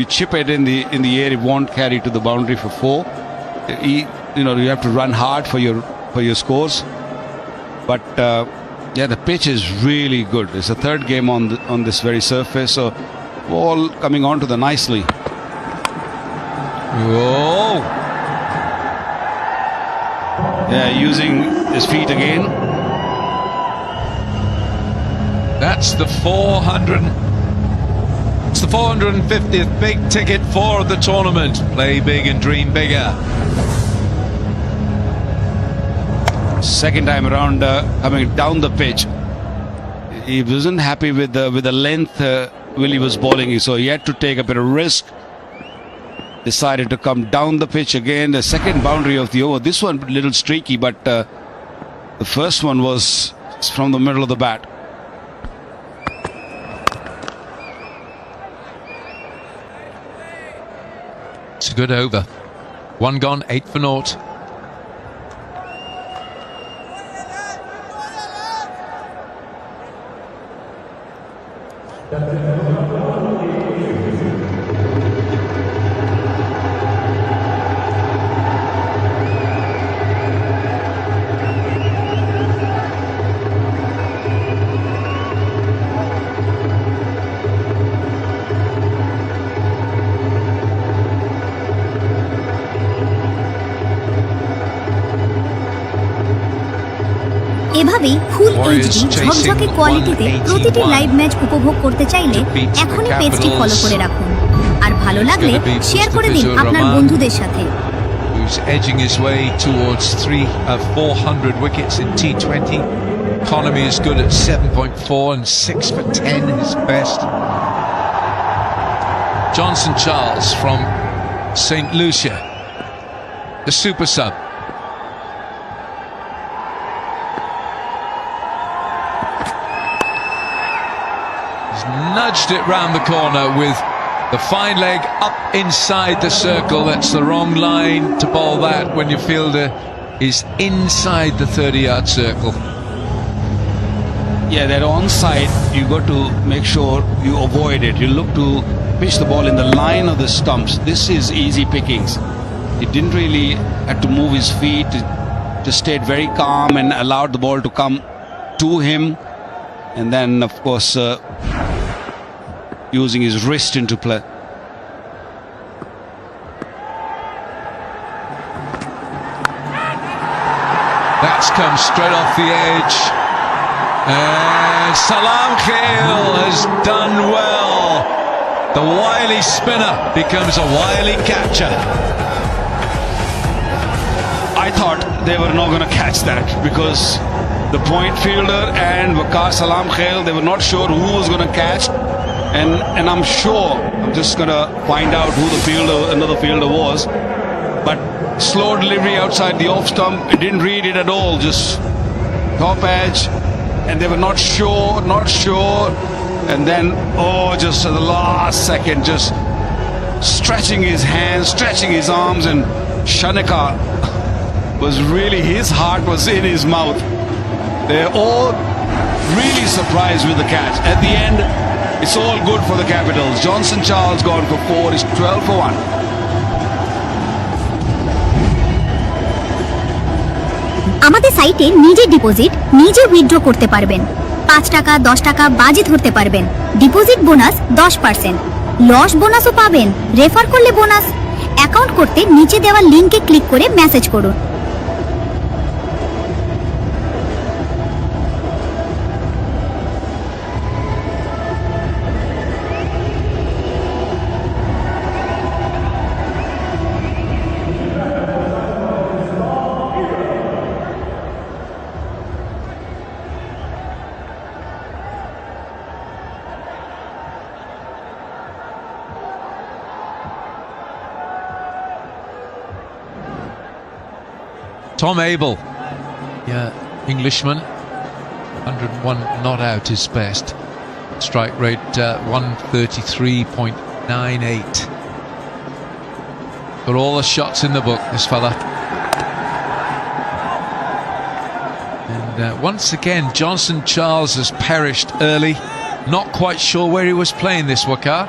you chip it in the air, it won't carry to the boundary for 4. You have to run hard for your scores. But yeah, the pitch is really good. It's the third game on this very surface, so ball coming onto the nicely. Whoa! Yeah, using his feet again. That's the 450th big ticket for the tournament. Play big and dream bigger. Second time around, coming down the pitch. He wasn't happy with the length Willie was bowling, so he had to take a bit of risk. Decided to come down the pitch again. The second boundary of the over. This one a little streaky, but the first one was from the middle of the bat. It's a good over. 1 gone, 8 for naught. এভাবেই full HD ঝকঝকে কোয়ালিটিতে প্রতিটি live match উপভোগ করতে চাইলে এখনই পেজটি follow করে রাখুন আর ভালো লাগলে শেয়ার করে দিন আপনার বন্ধুদের সাথে। Who's edging his way towards 400 wickets in T20. Economy is good at 7.4 and 6 for 10 his best. Johnson Charles from St. Lucia, the super sub. Nudged it round the corner with the fine leg up inside the circle. That's the wrong line to bowl that when your fielder is inside the 30-yard circle. Yeah, that onside, you got to make sure you avoid it. You look to pitch the ball in the line of the stumps. This is easy pickings. He didn't really have to move his feet. He just stayed very calm and allowed the ball to come to him. And then, of course, using his wrist into play. That's come straight off the edge. And Salam Khail has done well. The wily spinner becomes a wily catcher. I thought they were not going to catch that because the point fielder and Waqar Salam Khail, they were not sure who was going to catch. And I'm sure, I'm just going to find out who another fielder was. But slow delivery outside the off stump, it didn't read it at all, just top edge. And they were not sure. And then, just at the last second, just stretching his hands, stretching his arms. And Shanika was really, his heart was in his mouth. They're all really surprised with the catch. At the end, it's all good for the Capitals. Johnson Charles gone for 4. It's 12 for 1. আমাদের সাইটে নিজে deposit নিজে withdraw করতে পারবেন। 5 টাকা 10 টাকা বাজি ধরতে পারবেন। Deposit bonus 10%। লস বোনাসও পাবেন। রেফার করলে বোনাস। অ্যাকাউন্ট করতে নিচে দেওয়া লিংকে ক্লিক করে মেসেজ করুন। Tom Abel, Englishman, 101 not out his best. Strike rate 133.98. Got all the shots in the book, this fella. And once again, Johnson Charles has perished early. Not quite sure where he was playing this, Waqar.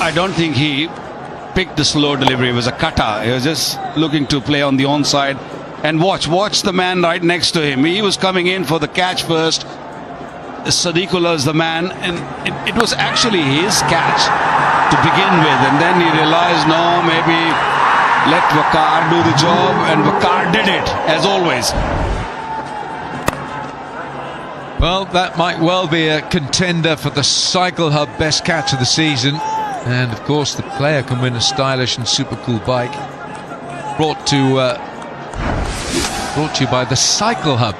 I don't think he picked the slow delivery. It was a cutter. He was just looking to play on the onside. And watch the man right next to him. He was coming in for the catch first. Sadiqullah is the man, and it was actually his catch to begin with. And then he realized, no, maybe let Waqar do the job, and Waqar did it, as always. Well, that might well be a contender for the Cycle Hub best catch of the season. And of course, the player can win a stylish and super cool bike. Brought to you by the Cycle Hub.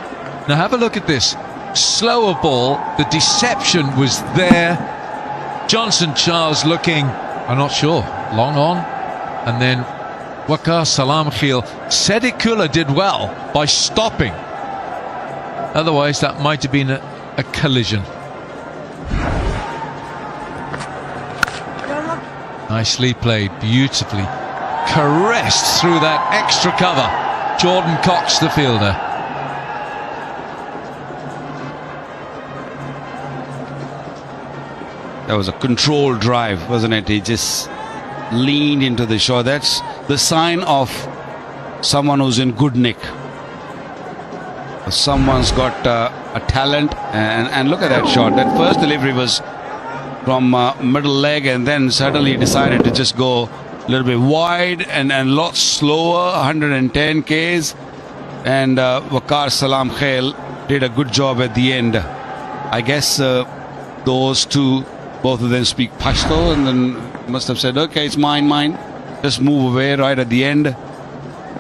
Now have a look at this. Slower ball, the deception was there. Johnson Charles looking, I'm not sure, long on. And then Waqar Salam Khil. Sadiqullah did well by stopping. Otherwise that might have been a collision. Nicely played, beautifully caressed through that extra cover. Jordan Cox, the fielder. That was a controlled drive, wasn't it? He just leaned into the shore. That's the sign of someone who's in good nick. Someone's got a talent. And look at that shot. That first delivery was from middle leg, and then suddenly decided to just go a little bit wide and a lot slower, 110 Ks. And Waqar Salam Khail did a good job at the end. I guess those two, both of them speak Pashto, and then must have said, okay, it's mine. Just move away right at the end.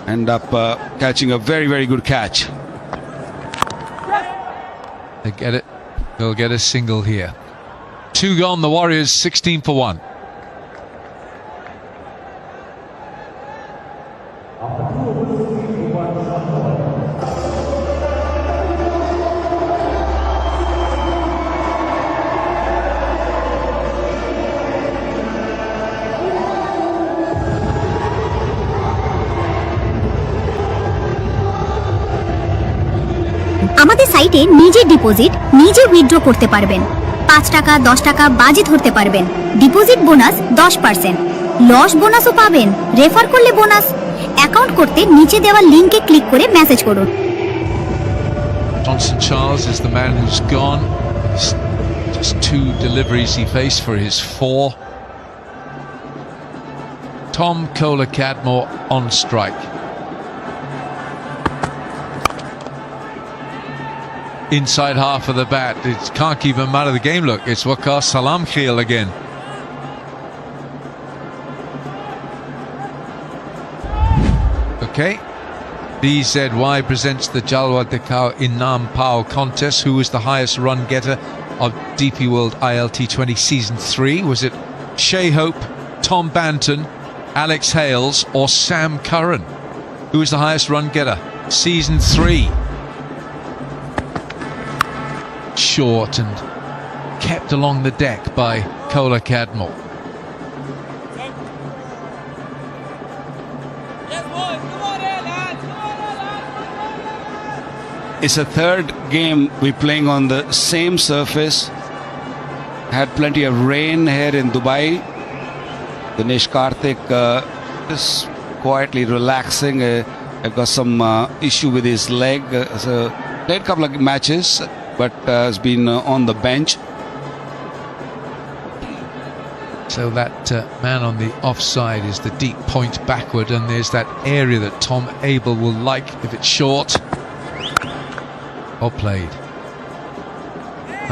End up catching a very, very good catch. They get it. They'll get a single here. 2 gone, the Warriors 16 for 1. আমাদের সাইটে নিজে deposit নিজে withdraw করতে পারবেন। 5 টাকা 10 টাকা বাজি ধরতে পারবেন। Deposit bonus 10%। লস বোনাসও পাবেন। রেফার করলে বোনাস। অ্যাকাউন্ট করতে নিচে দেওয়া লিংকে ক্লিক করে মেসেজ করুন। Johnson Charles is the man who's gone. It's just 2 deliveries he faced for his 4. Tom Kohler-Cadmore on strike. Inside half of the bat, it can't keep him out of the game. Look, it's Waqar Salam Khil again. Okay, BZY presents the Jalwa Dekau Inam Pao contest. Who is the highest run getter of DP World ILT20 Season 3? Was it Shea Hope, Tom Banton, Alex Hales or Sam Curran? Who is the highest run getter? Season 3. Short and kept along the deck by Kohler-Cadmore. It's a third game we're playing on the same surface. Had plenty of rain here in Dubai. Dinesh Karthik just quietly relaxing. I've got some issue with his leg. So played a couple of matches, but has been on the bench. So that man on the offside is the deep point backward, and there's that area that Tom Abel will like if it's short. Well played.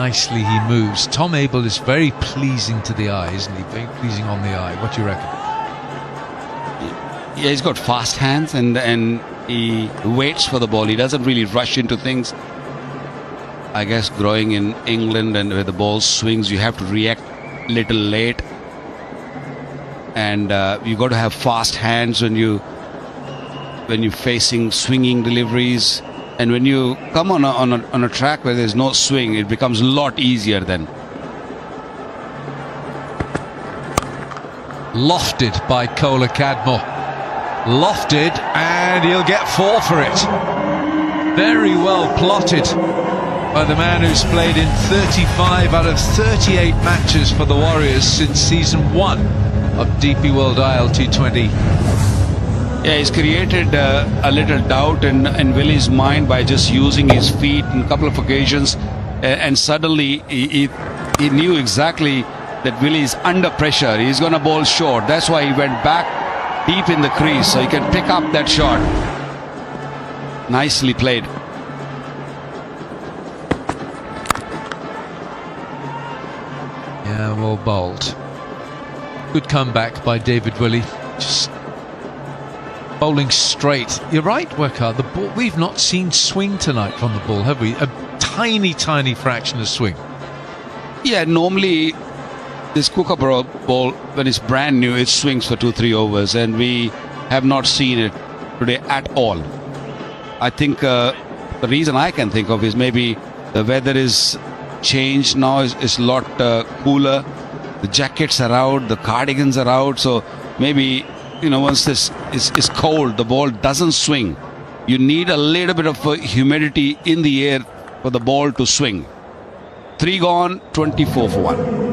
Nicely he moves. Tom Abel is very pleasing to the eye, isn't he? Very pleasing on the eye. What do you reckon? Yeah, he's got fast hands, and he waits for the ball. He doesn't really rush into things. I guess growing in England and where the ball swings, you have to react a little late, and you got to have fast hands when you're facing swinging deliveries. And when you come on a track where there's no swing, it becomes a lot easier then. Lofted by Kohler-Cadmore. Lofted, and he'll get 4 for it. Very well plotted. by the man who's played in 35 out of 38 matches for the Warriors since season 1 of DP World ILT20. Yeah, he's created a little doubt in Willie's mind by just using his feet in a couple of occasions, and suddenly he knew exactly that Willie is under pressure. He's going to bowl short. That's why he went back deep in the crease so he can pick up that shot. Nicely played. Yeah, well bowled. Good comeback by David Willey. Just bowling straight. You're right, Wekar. The ball, we've not seen swing tonight from the ball, have we? A tiny fraction of swing. Yeah, normally this Kookaburra ball, when it's brand new, it swings for 2-3 overs, and we have not seen it today at all. I think the reason I can think of is maybe the weather is changed now, is a lot cooler. The jackets are out, the cardigans are out, so maybe, you know, once this is cold, the ball doesn't swing. You need a little bit of humidity in the air for the ball to swing. 3 gone, 24 for 1.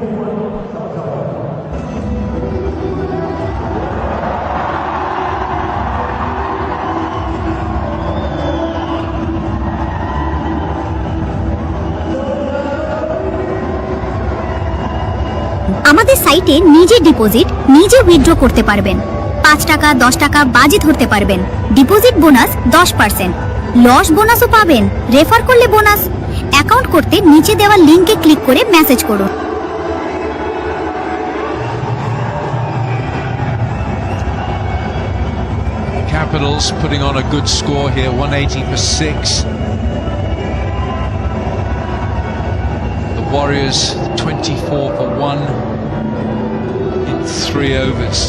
আমাদের সাইটে নিজে deposit নিজে withdraw করতে পারবেন। 5 টাকা 10 টাকা বাজি ধরতে পারবেন। Deposit bonus 10%। লস বোনাসও পাবেন। রেফার করলে বোনাস। অ্যাকাউন্ট করতে নিচে দেওয়া লিংকে ক্লিক করে মেসেজ করুন। Capitals putting on a good score here, 180 for 6. The Warriors 24 for 1 in 3 overs.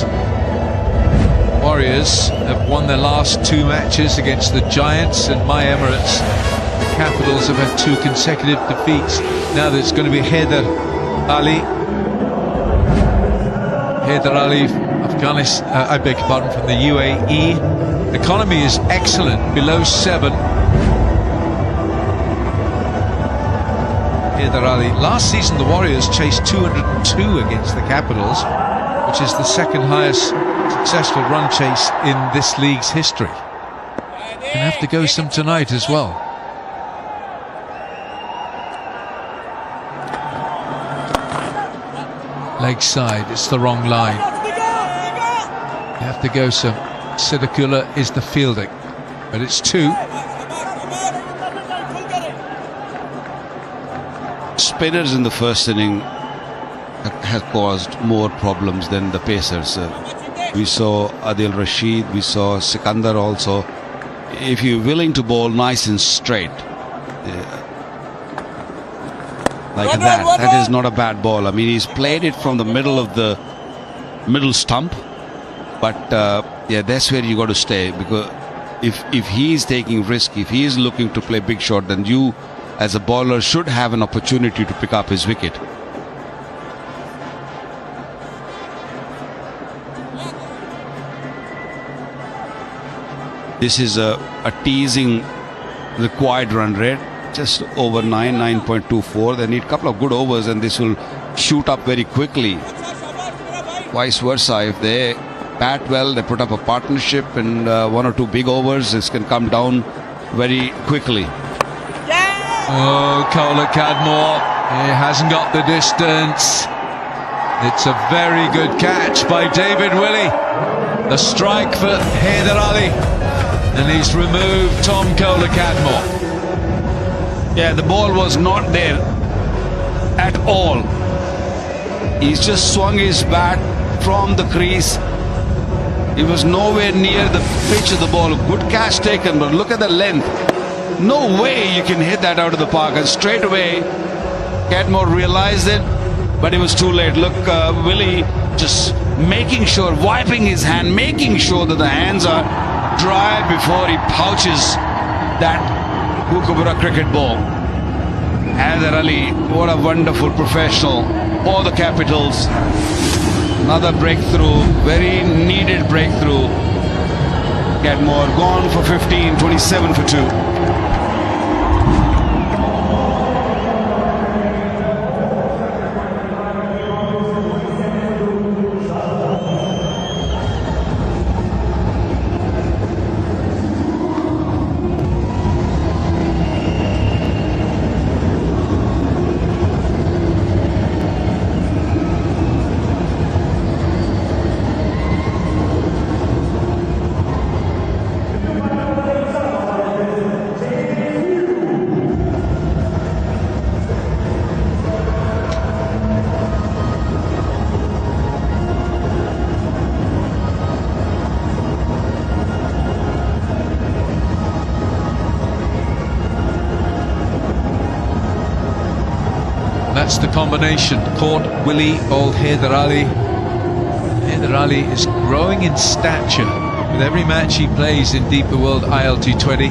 Warriors have won their last 2 matches against the Giants and My Emirates. The Capitals have had 2 consecutive defeats. Now there's going to be Haider Ali. Haider Ali, Afghanistan, I beg your pardon, from the UAE. Economy is excellent, below 7. Haider Ali. Last season the Warriors chased 202 against the Capitals, which is the second highest successful run chase in this league's history. Can have to go some tonight as well. Leg side, it's the wrong line. You have to go some. Sidakula is the fielding, but it's 2. Spinners in the first inning have caused more problems than the pacers. We saw Adil Rashid, we saw Sikandar also. If you're willing to bowl nice and straight, like that is not a bad ball. I mean, he's played it from the middle of the middle stump, but yeah, that's where you got to stay, because if he's taking risk, if he is looking to play big shot, then you as a bowler should have an opportunity to pick up his wicket. This is a teasing required run rate, just over 9.24. They need a couple of good overs and this will shoot up very quickly. Vice versa, if they bat well, they put up a partnership, and 1 or 2 big overs, this can come down very quickly. Oh, Kohler Cadmore, he hasn't got the distance. It's a very good catch by David Willey. The strike for Haider Ali, and he's removed Tom Kohler Cadmore. Yeah, the ball was not there at all. He's just swung his bat from the crease. He was nowhere near the pitch of the ball. Good catch taken, but look at the length. No way you can hit that out of the park. And straight away, Cadmore realized it, but it was too late. Look, Willey just making sure, wiping his hand, making sure that the hands are dry before he pouches that Kookaburra cricket ball. Haider Ali, what a wonderful professional for the Capitals. Another breakthrough, very needed breakthrough. Cadmore gone for 15, 27 for 2. that's the combination. Court, Willie, old Haider Ali. Haider Ali is growing in stature with every match he plays in Deeper World ILT20.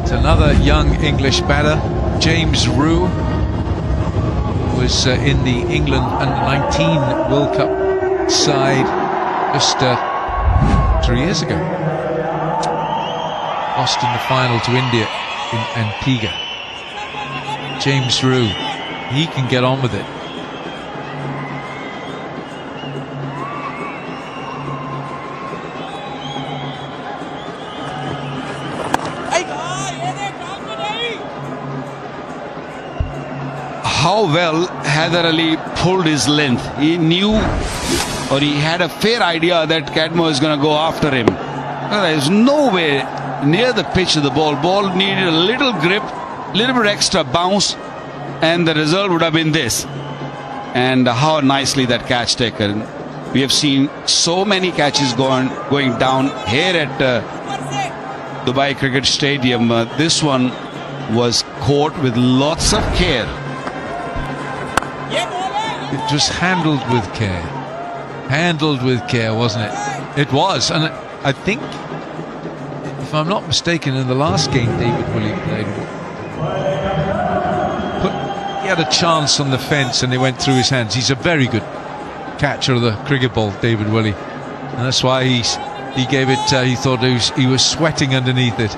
It's another young English batter, James Rue, who was in the England Under-19 World Cup side just 3 years ago. Lost in the final to India in Antigua. James Rue, he can get on with it. How well Haider Ali pulled his length. He knew, or he had a fair idea that Cadmo is going to go after him. There's no way near the pitch of the ball. Ball needed a little grip, little bit extra bounce, and the result would have been this. And how nicely that catch taken. We have seen so many catches going down here at Dubai Cricket Stadium. This one was caught with lots of care. It was handled with care. Handled with care, wasn't it? It was. And I think, if I'm not mistaken, in the last game David Willey played, he had a chance on the fence and it went through his hands. He's a very good catcher of the cricket ball, David Willey. And that's why he gave it, he thought he was sweating underneath it.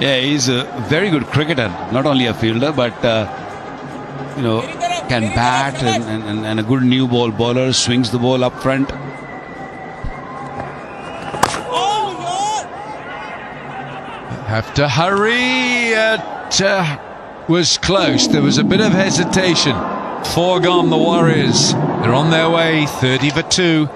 Yeah, he's a very good cricketer. Not only a fielder, but, can bat and a good new ball bowler, swings the ball up front. Have to hurry. It was close. There was a bit of hesitation. 4 gone, the Warriors. They're on their way, 30 for 2.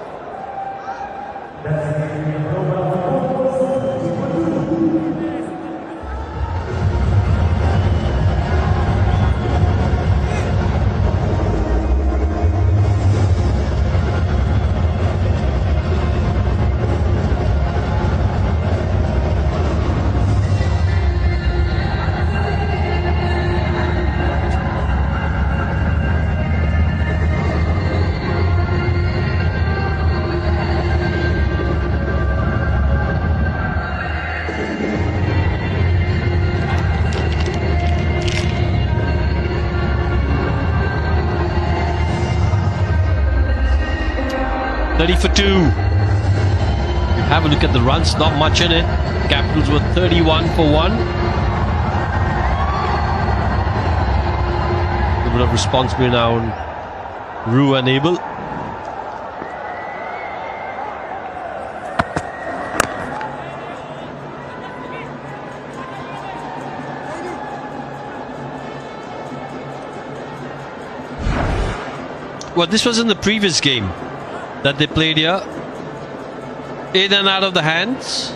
For 2. Have a look at the runs, not much in it. Capitals were 31 for 1. A bit of responsibility now on Rue and Abel. Well, this was in the previous game that they played here. In and out of the hands.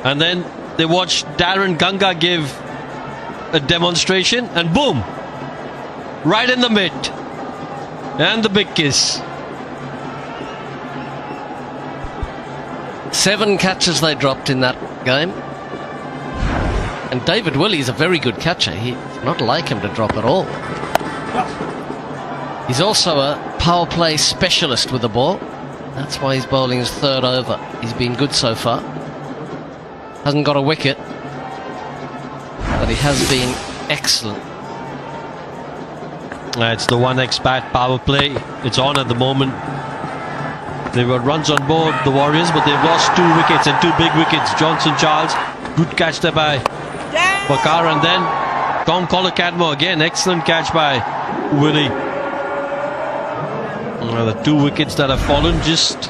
And then they watched Darren Ganga give a demonstration and boom! Right in the mid. And the big kiss. 7 catches they dropped in that game. And David Willey is a very good catcher. He's not like him to drop at all. He's also a power play specialist with the ball. That's why he's bowling his 3rd over. He's been good so far. Hasn't got a wicket, but he has been excellent. It's the 1x bat power play. It's on at the moment. They've got runs on board, the Warriors, but they've lost 2 wickets and 2 big wickets. Johnson Charles, good catch there by Bakar, and then Tom Cadmo again. Excellent catch by Willie. The 2 wickets that have fallen just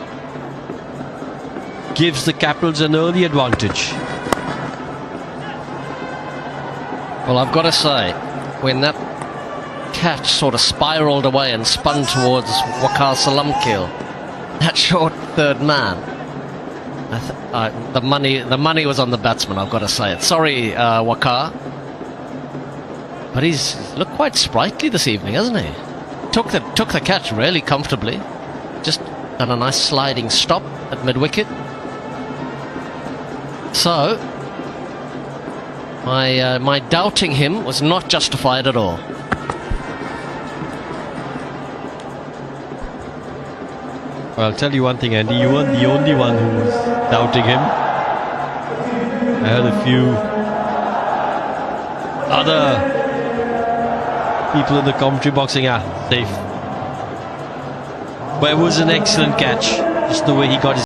gives the Capitals an early advantage. Well, I've got to say, when that catch sort of spiraled away and spun towards Waqar Salamkil, that short 3rd man, the money was on the batsman, I've got to say it. Sorry, Waqar, but he's looked quite sprightly this evening, hasn't he? Took the catch really comfortably. Just done a nice sliding stop at mid-wicket. So, My doubting him was not justified at all. Well, I'll tell you one thing, Andy, you weren't the only one who was doubting him. I heard a few other people in the commentary box saying, safe. But it was an excellent catch, just the way he got his